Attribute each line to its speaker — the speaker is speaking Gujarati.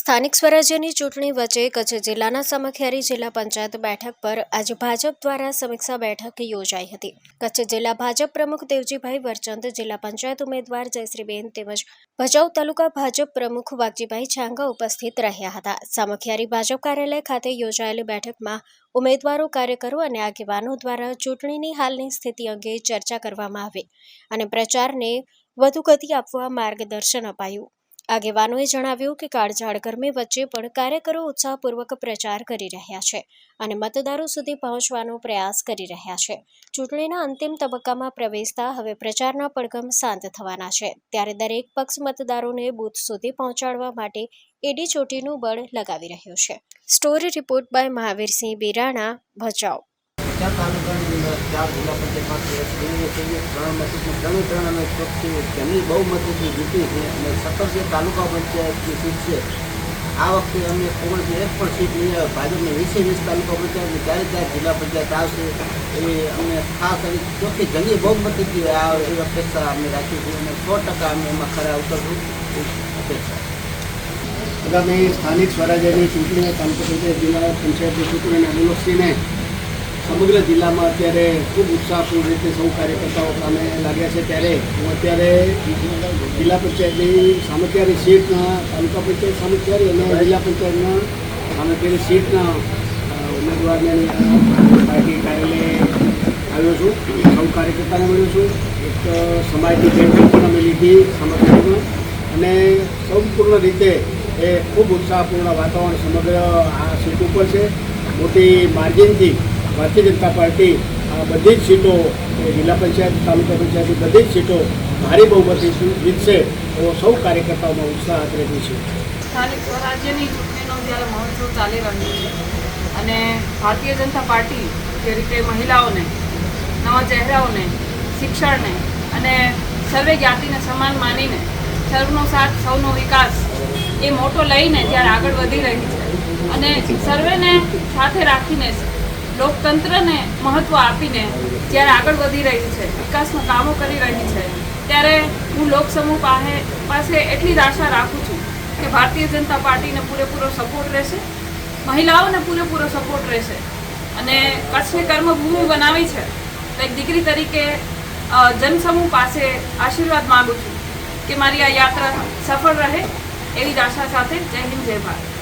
Speaker 1: સ્થાનિક સ્વરાજ્યની ચૂંટણી વચ્ચે કચ્છ જિલ્લાના સામખિયારી જિલ્લા પંચાયત બેઠક પર આજે ભાજપ દ્વારા સમીક્ષા બેઠક યોજાઈ હતી। કચ્છ જિલ્લા ભાજપ પ્રમુખ દેવજીભાઈ વરચંદ, જિલ્લા પંચાયત ઉમેદવાર જયશ્રીબેન તેમજ ભચાઉ તાલુકા ભાજપ પ્રમુખ વાઘજીભાઈ છાંગા ઉપસ્થિત રહ્યા હતા। સામખિયારી ભાજપ કાર્યાલય ખાતે યોજાયેલી બેઠકમાં ઉમેદવારો, કાર્યકરો અને આગેવાનો દ્વારા ચૂંટણીની હાલની સ્થિતિ અંગે ચર્ચા કરવામાં આવી અને પ્રચારને વધુ ગતિ આપવા માર્ગદર્શન અપાયું। આગેવાનોએ જણાવ્યું કે કાળઝાળ ગરમી વચ્ચે પણ કાર્યકરો ઉત્સાહપૂર્વક પ્રચાર કરી રહ્યા છે અને મતદારો સુધી પહોંચવાનો પ્રયાસ કરી રહ્યા છે। ચૂંટણીના અંતિમ તબક્કામાં પ્રવેશતા હવે પ્રચારના પડઘમ શાંત થવાના છે, ત્યારે દરેક પક્ષ મતદારોને બૂથ સુધી પહોંચાડવા માટે એડી ચોટીનું બળ લગાવી રહ્યો છે। Story report by Mahavirsinh Birana, Bhachau.
Speaker 2: बहुमती जीती है सत्तर तालुका पंचायत की सीट से आ वक्त अमे 1 पर सीट नहीं भाजप ने 20 तालुका पंचायत में 4 जिला पंचायत आवशे अमे खास चौथी जंगी बहुमती की अपेक्षा अमे राखी थी 100% अमे एमां खरा उतरशुं अपेक्षा।
Speaker 3: आगामी स्थानिक स्वराज्यની ચૂંટણી તાલુકા પંચાયત જિલ્લા પંચાયતની ચૂંટણીને અનુલક્ષીને સમગ્ર જિલ્લામાં અત્યારે ખૂબ ઉત્સાહપૂર્ણ રીતે સૌ કાર્યકર્તાઓ કામે લાગ્યા છે। ત્યારે હું અત્યારે જિલ્લા પંચાયતની સામખિયારી સીટના તાલુકા પંચાયત સામખિયારી અને જિલ્લા પંચાયતના સામખિયારી સીટના ઉમેદવારને પાર્ટી કાર્યાલય આવ્યો છું। સૌ કાર્યકર્તાને મળ્યો છું। એક સમાજની બેઠક પણ અમે લીધી સામખિયારીમાં અને સંપૂર્ણ રીતે એ ખૂબ ઉત્સાહપૂર્ણ વાતાવરણ સમગ્ર આ સીટ ઉપર છે। મોટી માર્જિનથી ભારતીય જનતા પાર્ટી બધી જ સીટો જિલ્લા પંચાયત તાલુકા પંચાયતની બધી જ સીટો ભારે બહુમતી જીતશે એવો સૌ કાર્યકર્તાઓમાં ઉત્સાહ આદરેલું છે।
Speaker 4: સ્થાનિક સ્વરાજ્યની ચૂંટણીનો જ્યારે મહોત્સવ ચાલી રહ્યો છે અને ભારતીય જનતા પાર્ટી જે રીતે મહિલાઓને, નવા ચહેરાઓને, શિક્ષણને અને સર્વે જ્ઞાતિને સમાન માનીને સર્વનો સાથ સૌનો વિકાસ એ મોટો લઈને જ્યારે આગળ વધી રહી છે અને સર્વેને સાથે રાખીને લોકતંત્રને મહત્ત્વ આપીને જ્યારે આગળ વધી રહી છે, વિકાસના કામો કરી રહી છે, ત્યારે હું લોકસમૂહ પાસે એટલી જ આશા રાખું છું કે ભારતીય જનતા પાર્ટીને પૂરેપૂરો સપોર્ટ રહેશે, મહિલાઓને પૂરેપૂરો સપોર્ટ રહેશે અને કચ્છને કર્મભૂમિ બનાવી છે તો એક દીકરી તરીકે જનસમૂહ પાસે આશીર્વાદ માગું છું કે મારી આ યાત્રા સફળ રહે એવી જ આશા સાથે જય હિન્દ, જય ભારત।